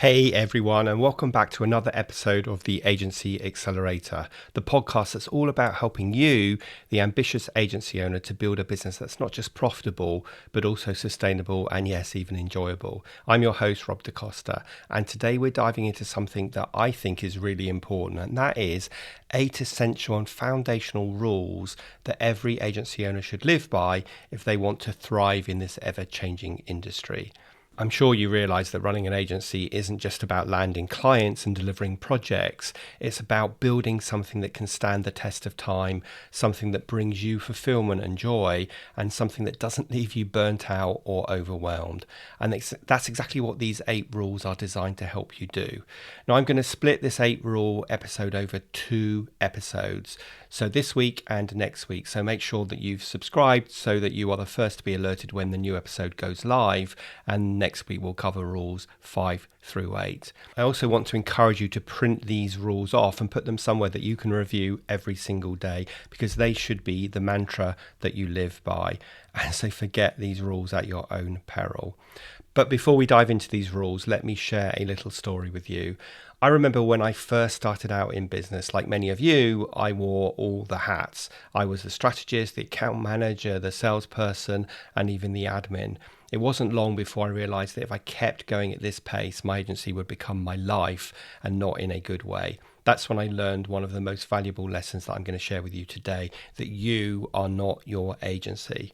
Hey everyone, and welcome back to another episode of the Agency Accelerator, the podcast that's all about helping you, the ambitious agency owner, to build a business that's not just profitable, but also sustainable and yes, even enjoyable. I'm your host, Rob DaCosta, and today we're diving into something that I think is really important, and that is 8 essential and foundational rules that every agency owner should live by if they want to thrive in this ever-changing industry. I'm sure you realize that running an agency isn't just about landing clients and delivering projects. It's about building something that can stand the test of time, something that brings you fulfillment and joy, and something that doesn't leave you burnt out or overwhelmed. And that's exactly what these 8 rules are designed to help you do. Now, I'm going to split this 8 rule episode over 2 episodes. So this week and next week. So make sure that you've subscribed so that you are the first to be alerted when the new episode goes live. And next week we'll cover rules 5 through 8. I also want to encourage you to print these rules off and put them somewhere that you can review every single day, because they should be the mantra that you live by. And so forget these rules at your own peril. But before we dive into these rules, let me share a little story with you. I remember when I first started out in business, like many of you, I wore all the hats. I was the strategist, the account manager, the salesperson, and even the admin. It wasn't long before I realized that if I kept going at this pace, my agency would become my life, and not in a good way. That's when I learned one of the most valuable lessons that I'm going to share with you today, that you are not your agency.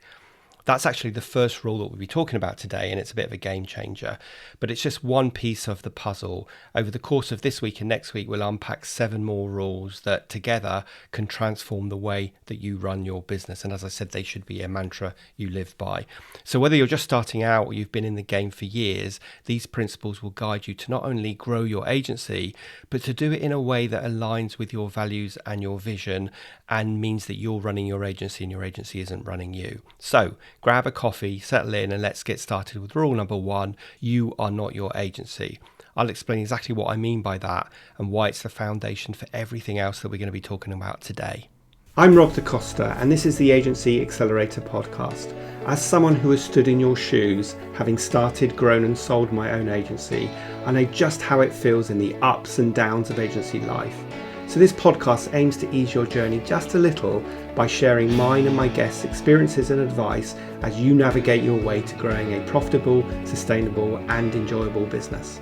That's actually the first rule that we'll be talking about today, and it's a bit of a game changer. But it's just one piece of the puzzle. Over the course of this week and next week, we'll unpack 7 more rules that together can transform the way that you run your business. And as I said, they should be a mantra you live by. So whether you're just starting out or you've been in the game for years, these principles will guide you to not only grow your agency, but to do it in a way that aligns with your values and your vision, and means that you're running your agency and your agency isn't running you. So grab a coffee, settle in, and let's get started with rule number 1. You are not your agency. I'll explain exactly what I mean by that and why it's the foundation for everything else that we're going to be talking about today. I'm Rob DaCosta, and this is the Agency Accelerator podcast. As someone who has stood in your shoes, having started, grown and sold my own agency, I know just how it feels in the ups and downs of agency life. So this podcast aims to ease your journey just a little by sharing mine and my guests' experiences and advice as you navigate your way to growing a profitable, sustainable and enjoyable business.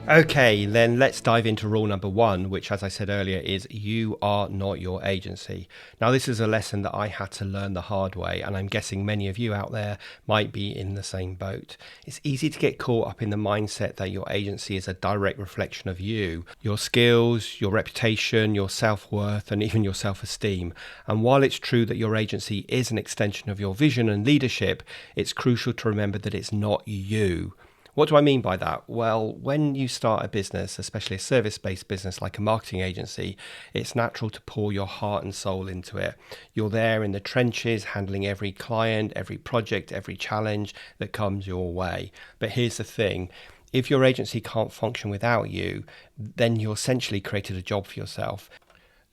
Okay, then let's dive into rule number 1, which, as I said earlier, is you are not your agency. Now, this is a lesson that I had to learn the hard way, and I'm guessing many of you out there might be in the same boat. It's easy to get caught up in the mindset that your agency is a direct reflection of you, your skills, your reputation, your self-worth, and even your self-esteem. And while it's true that your agency is an extension of your vision and leadership, it's crucial to remember that it's not you. What do I mean by that? Well, when you start a business, especially a service-based business like a marketing agency, it's natural to pour your heart and soul into it. You're there in the trenches, handling every client, every project, every challenge that comes your way. But here's the thing. If your agency can't function without you, then you essentially created a job for yourself,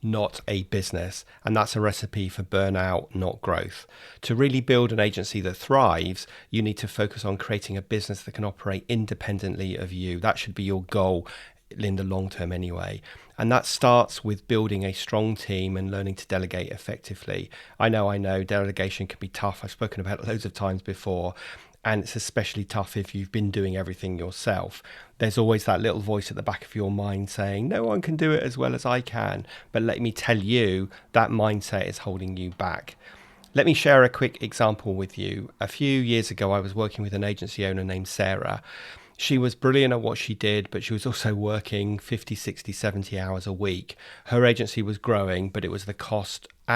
not a business. And that's a recipe for burnout, not growth. To really build an agency that thrives, you need to focus on creating a business that can operate independently of you. That should be your goal in the long term anyway. And that starts with building a strong team and learning to delegate effectively. I know, delegation can be tough. I've spoken about it loads of times before. And it's especially tough if you've been doing everything yourself. There's always that little voice at the back of your mind saying, no one can do it as well as I can. But let me tell you, that mindset is holding you back. Let me share a quick example with you. A few years ago, I was working with an agency owner named Sarah. She was brilliant at what she did, but she was also working 50, 60, 70 hours a week. Her agency was growing, but it was at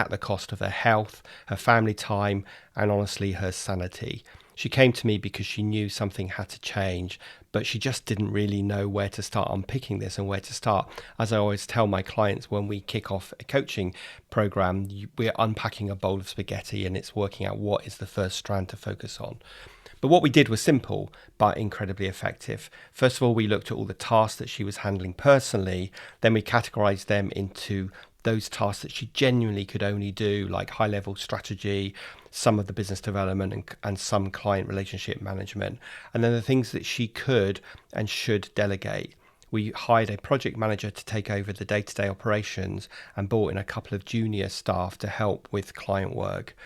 the cost of her health, her family time, and honestly, her sanity. She came to me because she knew something had to change, but she just didn't really know where to start unpicking this and where to start. As I always tell my clients, when we kick off a coaching program, we're unpacking a bowl of spaghetti and it's working out what is the first strand to focus on. But what we did was simple, but incredibly effective. First of all, we looked at all the tasks that she was handling personally. Then we categorized them into those tasks that she genuinely could only do, like high level strategy, some of the business development, and some client relationship management. And then the things that she could and should delegate. We hired a project manager to take over the day-to-day operations and brought in a couple of junior staff to help with client work.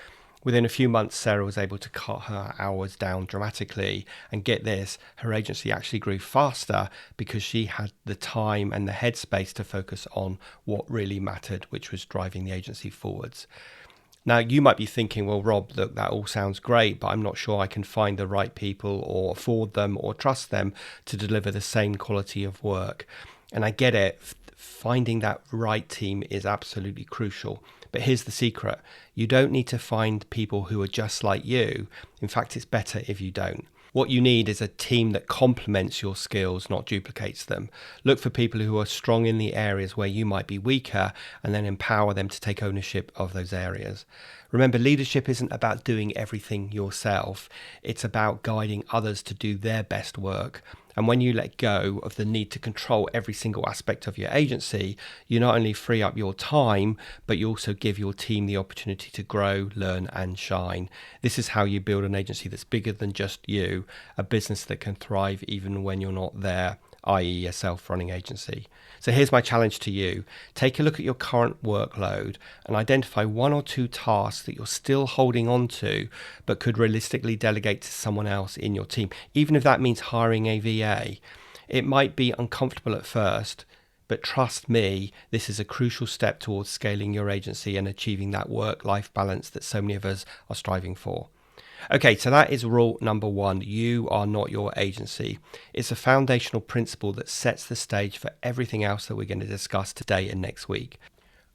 Within a few months, Sarah was able to cut her hours down dramatically. And get this, her agency actually grew faster because she had the time and the headspace to focus on what really mattered, which was driving the agency forwards. Now, you might be thinking, well, Rob, look, that all sounds great, but I'm not sure I can find the right people or afford them or trust them to deliver the same quality of work. And I get it. Finding that right team is absolutely crucial. But here's the secret. You don't need to find people who are just like you. In fact, it's better if you don't. What you need is a team that complements your skills, not duplicates them. Look for people who are strong in the areas where you might be weaker, and then empower them to take ownership of those areas. Remember, leadership isn't about doing everything yourself. It's about guiding others to do their best work. And when you let go of the need to control every single aspect of your agency, you not only free up your time, but you also give your team the opportunity to grow, learn, and shine. This is how you build an agency that's bigger than just you, a business that can thrive even when you're not there, i.e. a self-running agency. So here's my challenge to you. Take a look at your current workload and identify 1 or 2 tasks that you're still holding on to, but could realistically delegate to someone else in your team, even if that means hiring a VA. It might be uncomfortable at first, but trust me, this is a crucial step towards scaling your agency and achieving that work-life balance that so many of us are striving for. Okay, so that is rule number 1. You are not your agency. It's a foundational principle that sets the stage for everything else that we're going to discuss today and next week.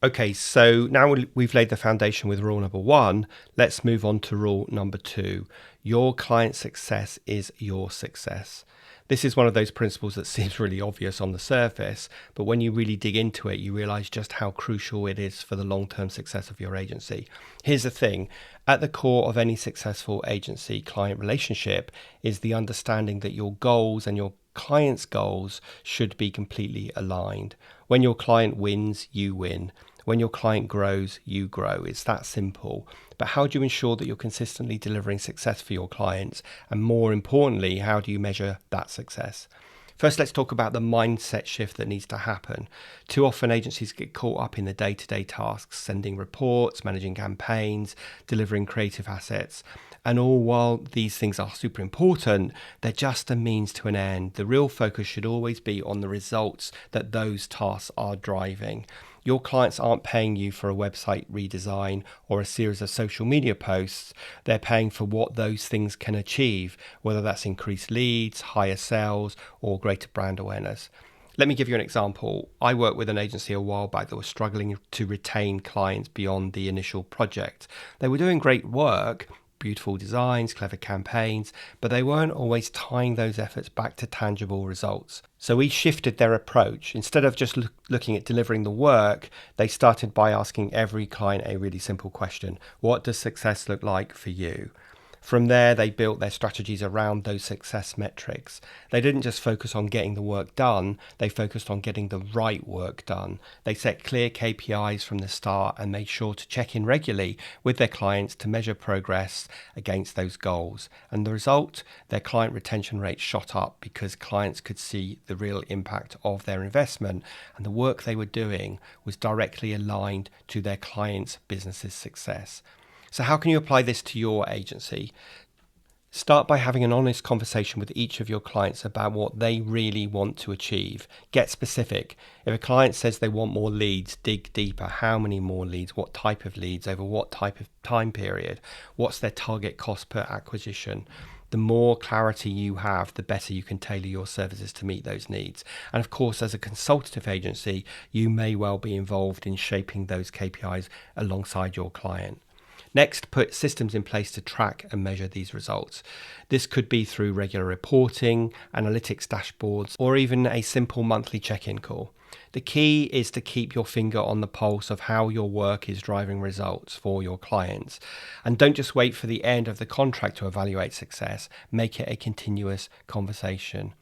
Okay, so now we've laid the foundation with rule number 1, let's move on to rule number 2. Your client success is your success. This is one of those principles that seems really obvious on the surface, but when you really dig into it, you realize just how crucial it is for the long-term success of your agency. Here's the thing. At the core of any successful agency-client relationship is the understanding that your goals and your client's goals should be completely aligned. When your client wins, you win. When your client grows, you grow. It's that simple. But how do you ensure that you're consistently delivering success for your clients? And more importantly, how do you measure that success? First, let's talk about the mindset shift that needs to happen. Too often, agencies get caught up in the day-to-day tasks, sending reports, managing campaigns, delivering creative assets. And all while these things are super important, they're just a means to an end. The real focus should always be on the results that those tasks are driving. Your clients aren't paying you for a website redesign or a series of social media posts. They're paying for what those things can achieve, whether that's increased leads, higher sales, or greater brand awareness. Let me give you an example. I worked with an agency a while back that was struggling to retain clients beyond the initial project. They were doing great work, beautiful designs, clever campaigns, but they weren't always tying those efforts back to tangible results. So we shifted their approach. Instead of just looking at delivering the work, they started by asking every client a really simple question. What does success look like for you? From there, they built their strategies around those success metrics. They didn't just focus on getting the work done, they focused on getting the right work done. They set clear KPIs from the start and made sure to check in regularly with their clients to measure progress against those goals. And the result, their client retention rate shot up because clients could see the real impact of their investment, and the work they were doing was directly aligned to their clients' business's success. So how can you apply this to your agency? Start by having an honest conversation with each of your clients about what they really want to achieve. Get specific. If a client says they want more leads, dig deeper. How many more leads? What type of leads? Over what type of time period? What's their target cost per acquisition? The more clarity you have, the better you can tailor your services to meet those needs. And of course, as a consultative agency, you may well be involved in shaping those KPIs alongside your client. Next, put systems in place to track and measure these results. This could be through regular reporting, analytics dashboards, or even a simple monthly check-in call. The key is to keep your finger on the pulse of how your work is driving results for your clients. And don't just wait for the end of the contract to evaluate success. Make it a continuous conversation.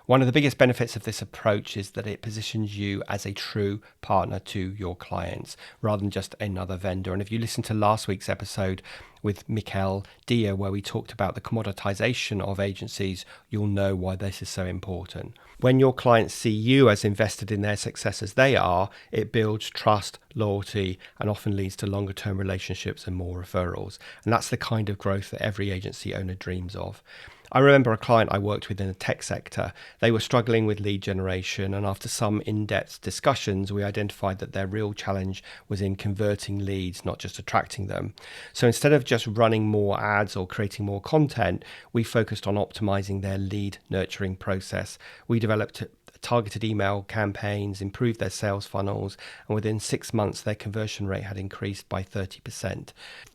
One of the biggest benefits of this approach is that it positions you as a true partner to your clients rather than just another vendor. And if you listen to last week's episode with Mikel Dia, where we talked about the commoditization of agencies, you'll know why this is so important. When your clients see you as invested in their success as they are, it builds trust, loyalty, and often leads to longer term relationships and more referrals. And that's the kind of growth that every agency owner dreams of. I remember a client I worked with in the tech sector. They were struggling with lead generation, and after some in-depth discussions, we identified that their real challenge was in converting leads, not just attracting them. So instead of just running more ads or creating more content, we focused on optimizing their lead nurturing process. We developed targeted email campaigns, improved their sales funnels, and within 6 months, their conversion rate had increased by 30%.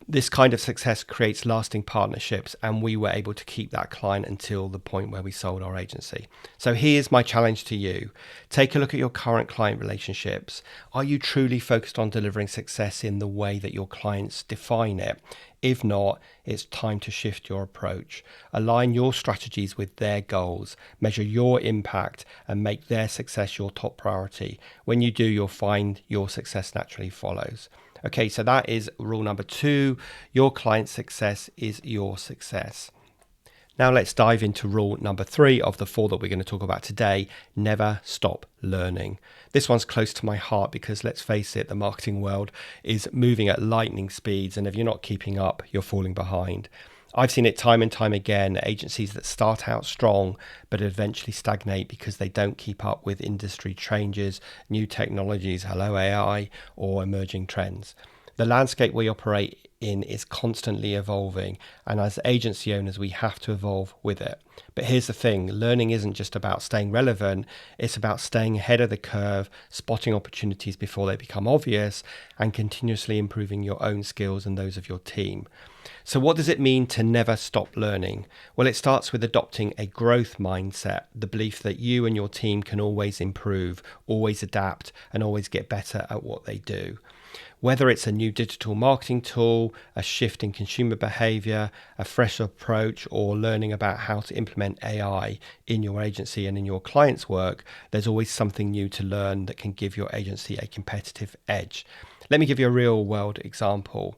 This kind of success creates lasting partnerships, and we were able to keep that client until the point where we sold our agency. So here's my challenge to you. Take a look at your current client relationships. Are you truly focused on delivering success in the way that your clients define it? If not, it's time to shift your approach. Align your strategies with their goals, measure your impact, and make their success your top priority. When you do, you'll find your success naturally follows. Okay, so that is rule number 2. Your client's success is your success. Now let's dive into rule number 3 of the 4 that we're going to talk about today. Never stop learning. This one's close to my heart because let's face it, the marketing world is moving at lightning speeds, and if you're not keeping up, you're falling behind. I've seen it time and time again, agencies that start out strong but eventually stagnate because they don't keep up with industry changes, new technologies, hello AI, or emerging trends. The landscape we operate in is constantly evolving, and as agency owners, we have to evolve with it. But here's the thing, learning isn't just about staying relevant, it's about staying ahead of the curve, spotting opportunities before they become obvious, and continuously improving your own skills and those of your team. So what does it mean to never stop learning? Well, it starts with adopting a growth mindset, the belief that you and your team can always improve, always adapt, and always get better at what they do. Whether it's a new digital marketing tool, a shift in consumer behavior, a fresh approach, or learning about how to implement AI in your agency and in your clients' work, there's always something new to learn that can give your agency a competitive edge. Let me give you a real world example.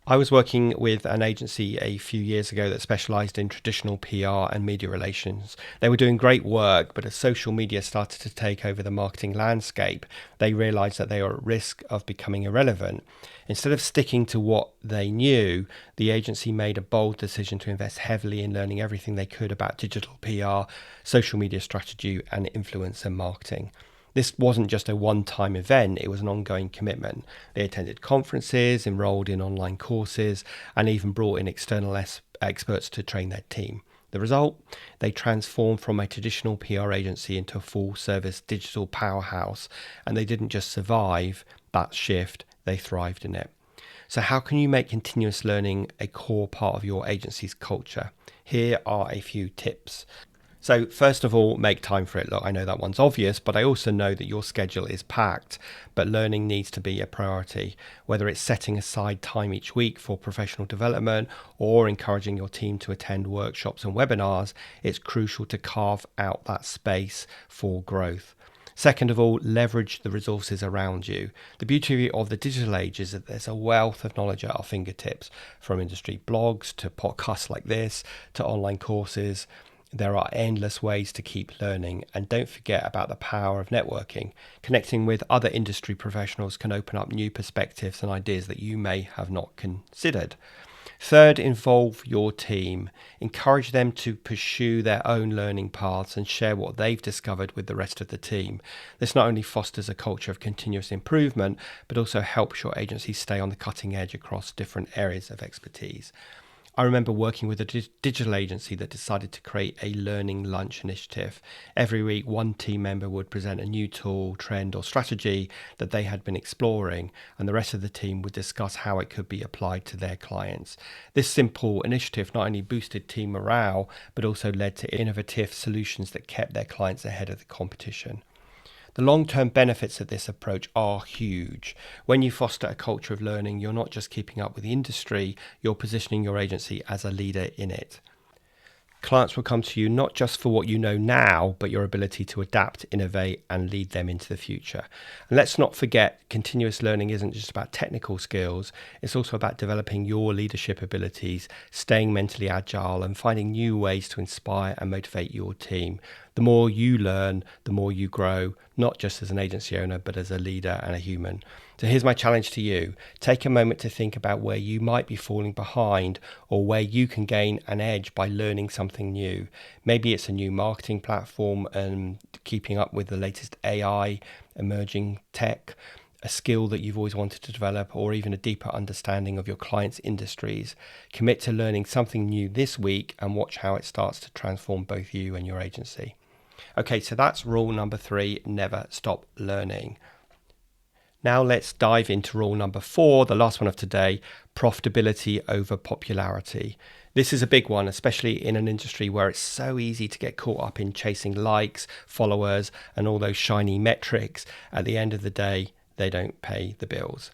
I was working with an agency a few years ago that specialized in traditional PR and media relations. They were doing great work, but as social media started to take over the marketing landscape, they realized that they were at risk of becoming irrelevant. Instead of sticking to what they knew, the agency made a bold decision to invest heavily in learning everything they could about digital PR, social media strategy, and influencer marketing. This wasn't just a one-time event, it was an ongoing commitment. They attended conferences, enrolled in online courses, and even brought in external experts to train their team. The result? They transformed from a traditional PR agency into a full-service digital powerhouse, and they didn't just survive that shift, they thrived in it. So how can you make continuous learning a core part of your agency's culture? Here are a few tips. So first of all, make time for it. Look, I know that one's obvious, but I also know that your schedule is packed, but learning needs to be a priority. Whether it's setting aside time each week for professional development or encouraging your team to attend workshops and webinars, it's crucial to carve out that space for growth. Second of all, leverage the resources around you. The beauty of the digital age is that there's a wealth of knowledge at our fingertips, from industry blogs to podcasts like this to online courses. There are endless ways to keep learning, and don't forget about the power of networking. Connecting with other industry professionals can open up new perspectives and ideas that you may have not considered. Third, involve your team. Encourage them to pursue their own learning paths and share what they've discovered with the rest of the team. This not only fosters a culture of continuous improvement, but also helps your agency stay on the cutting edge across different areas of expertise. I remember working with a digital agency that decided to create a learning lunch initiative. Every week, one team member would present a new tool, trend, or strategy that they had been exploring, and the rest of the team would discuss how it could be applied to their clients. This simple initiative not only boosted team morale, but also led to innovative solutions that kept their clients ahead of the competition. The long-term benefits of this approach are huge. When you foster a culture of learning, you're not just keeping up with the industry, you're positioning your agency as a leader in it. Clients will come to you not just for what you know now, but your ability to adapt, innovate, and lead them into the future. And let's not forget, continuous learning isn't just about technical skills, it's also about developing your leadership abilities, staying mentally agile, and finding new ways to inspire and motivate your team. The more you learn, the more you grow, not just as an agency owner, but as a leader and a human. So here's my challenge to you. Take a moment to think about where you might be falling behind or where you can gain an edge by learning something new. Maybe it's a new marketing platform and keeping up with the latest AI, emerging tech, a skill that you've always wanted to develop, or even a deeper understanding of your clients' industries. Commit to learning something new this week and watch how it starts to transform both you and your agency. Okay, so that's rule number 3, never stop learning. Now let's dive into rule number 4, the last one of today, profitability over popularity. This is a big one, especially in an industry where it's so easy to get caught up in chasing likes, followers, and all those shiny metrics. At the end of the day, they don't pay the bills.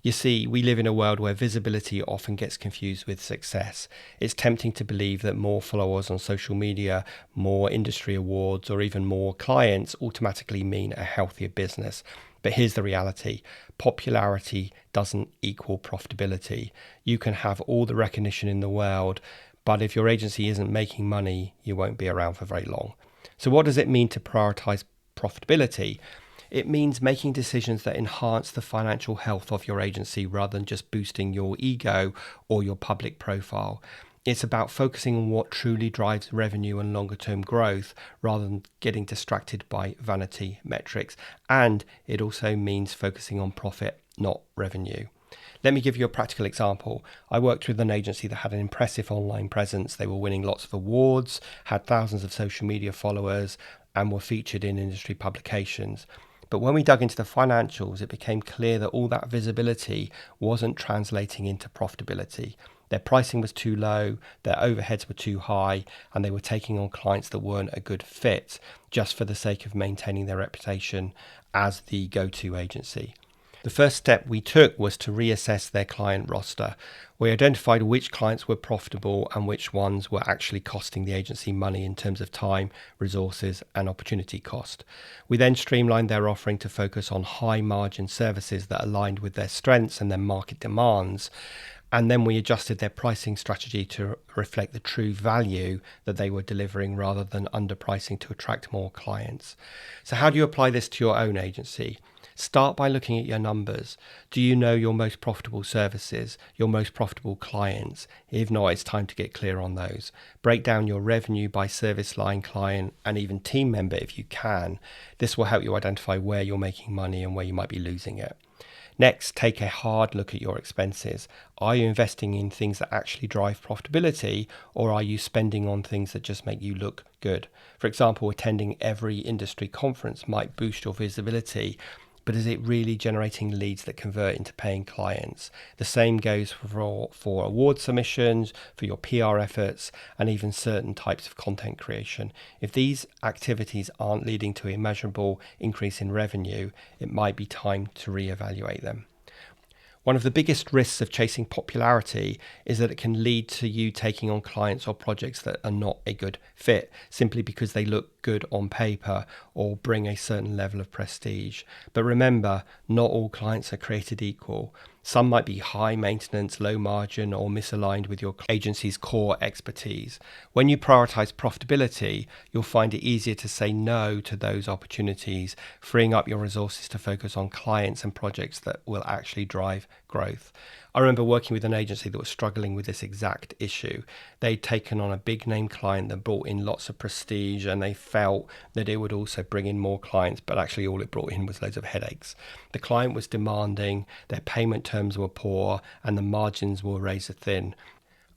You see, we live in a world where visibility often gets confused with success. It's tempting to believe that more followers on social media, more industry awards, or even more clients automatically mean a healthier business. But here's the reality. Popularity doesn't equal profitability. You can have all the recognition in the world, but if your agency isn't making money, you won't be around for very long. So what does it mean to prioritize profitability? It means making decisions that enhance the financial health of your agency rather than just boosting your ego or your public profile. It's about focusing on what truly drives revenue and longer term growth rather than getting distracted by vanity metrics. And it also means focusing on profit, not revenue. Let me give you a practical example. I worked with an agency that had an impressive online presence. They were winning lots of awards, had thousands of social media followers, and were featured in industry publications. But when we dug into the financials, it became clear that all that visibility wasn't translating into profitability. Their pricing was too low, their overheads were too high, and they were taking on clients that weren't a good fit just for the sake of maintaining their reputation as the go-to agency. The first step we took was to reassess their client roster. We identified which clients were profitable and which ones were actually costing the agency money in terms of time, resources, and opportunity cost. We then streamlined their offering to focus on high margin services that aligned with their strengths and their market demands. And then we adjusted their pricing strategy to reflect the true value that they were delivering rather than underpricing to attract more clients. So how do you apply this to your own agency? Start by looking at your numbers. Do you know your most profitable services, your most profitable clients? If not, it's time to get clear on those. Break down your revenue by service line, client, and even team member if you can. This will help you identify where you're making money and where you might be losing it. Next, take a hard look at your expenses. Are you investing in things that actually drive profitability, or are you spending on things that just make you look good? For example, attending every industry conference might boost your visibility, but is it really generating leads that convert into paying clients? The same goes for award submissions, for your PR efforts, and even certain types of content creation. If these activities aren't leading to a measurable increase in revenue, it might be time to reevaluate them. One of the biggest risks of chasing popularity is that it can lead to you taking on clients or projects that are not a good fit simply because they look good on paper or bring a certain level of prestige. But remember, not all clients are created equal. Some might be high maintenance, low margin, or misaligned with your agency's core expertise. When you prioritize profitability, you'll find it easier to say no to those opportunities, freeing up your resources to focus on clients and projects that will actually drive growth. I remember working with an agency that was struggling with this exact issue. They'd taken on a big name client that brought in lots of prestige, and they felt that it would also bring in more clients, but actually all it brought in was loads of headaches. The client was demanding, their payment terms were poor, and the margins were razor thin.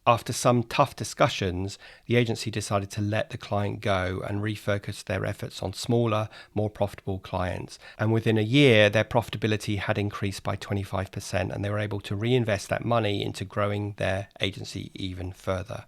After some tough discussions, the agency decided to let the client go and refocus their efforts on smaller, more profitable clients. And within a year, their profitability had increased by 25%, and they were able to reinvest that money into growing their agency even further.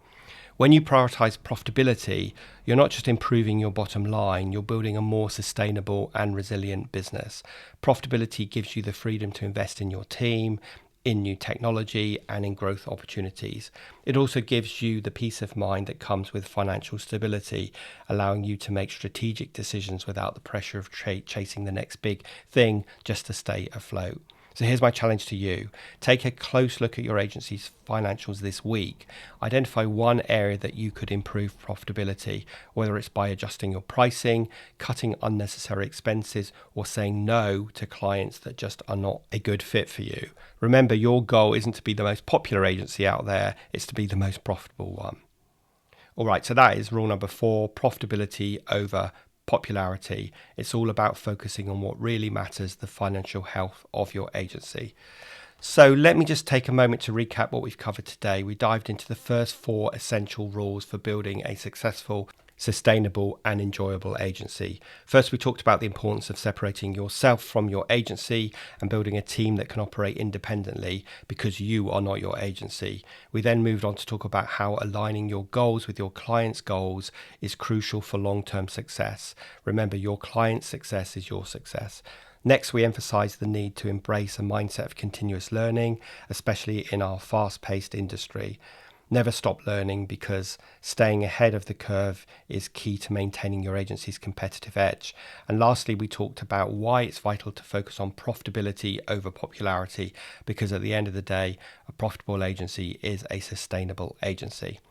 When you prioritize profitability, you're not just improving your bottom line, you're building a more sustainable and resilient business. Profitability gives you the freedom to invest in your team, in new technology and in growth opportunities. It also gives you the peace of mind that comes with financial stability, allowing you to make strategic decisions without the pressure of chasing the next big thing just to stay afloat. So here's my challenge to you. Take a close look at your agency's financials this week. Identify one area that you could improve profitability, whether it's by adjusting your pricing, cutting unnecessary expenses, or saying no to clients that just are not a good fit for you. Remember, your goal isn't to be the most popular agency out there, it's to be the most profitable one. All right, so that is rule number 4, profitability over popularity. It's all about focusing on what really matters, the financial health of your agency. So let me just take a moment to recap what we've covered today. We dived into the first 4 essential rules for building a successful, sustainable and enjoyable agency. First, we talked about the importance of separating yourself from your agency and building a team that can operate independently because you are not your agency. We then moved on to talk about how aligning your goals with your clients' goals is crucial for long-term success. Remember, your client's success is your success. Next, we emphasize the need to embrace a mindset of continuous learning, especially in our fast-paced industry. Never stop learning, because staying ahead of the curve is key to maintaining your agency's competitive edge. And lastly, we talked about why it's vital to focus on profitability over popularity, because at the end of the day, a profitable agency is a sustainable agency.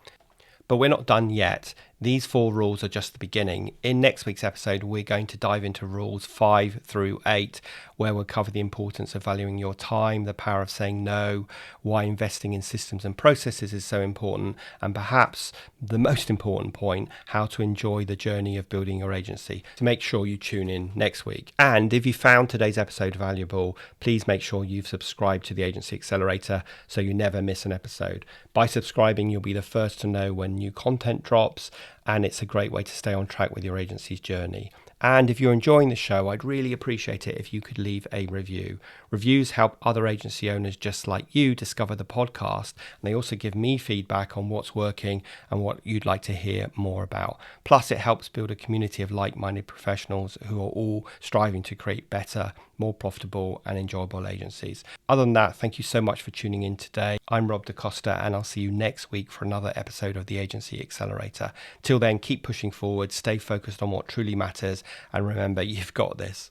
But we're not done yet. These 4 rules are just the beginning. In next week's episode, we're going to dive into rules 5 through 8, where we'll cover the importance of valuing your time, the power of saying no, why investing in systems and processes is so important, and perhaps the most important point, how to enjoy the journey of building your agency. So make sure you tune in next week. And if you found today's episode valuable, please make sure you've subscribed to the Agency Accelerator so you never miss an episode. By subscribing, you'll be the first to know when new content drops, and it's a great way to stay on track with your agency's journey. And if you're enjoying the show, I'd really appreciate it if you could leave a review. Reviews help other agency owners just like you discover the podcast, and they also give me feedback on what's working and what you'd like to hear more about. Plus, it helps build a community of like-minded professionals who are all striving to create better, more profitable and enjoyable agencies. Other than that, thank you so much for tuning in today. I'm Rob DaCosta, and I'll see you next week for another episode of the Agency Accelerator. Till then, keep pushing forward, stay focused on what truly matters, and remember, you've got this.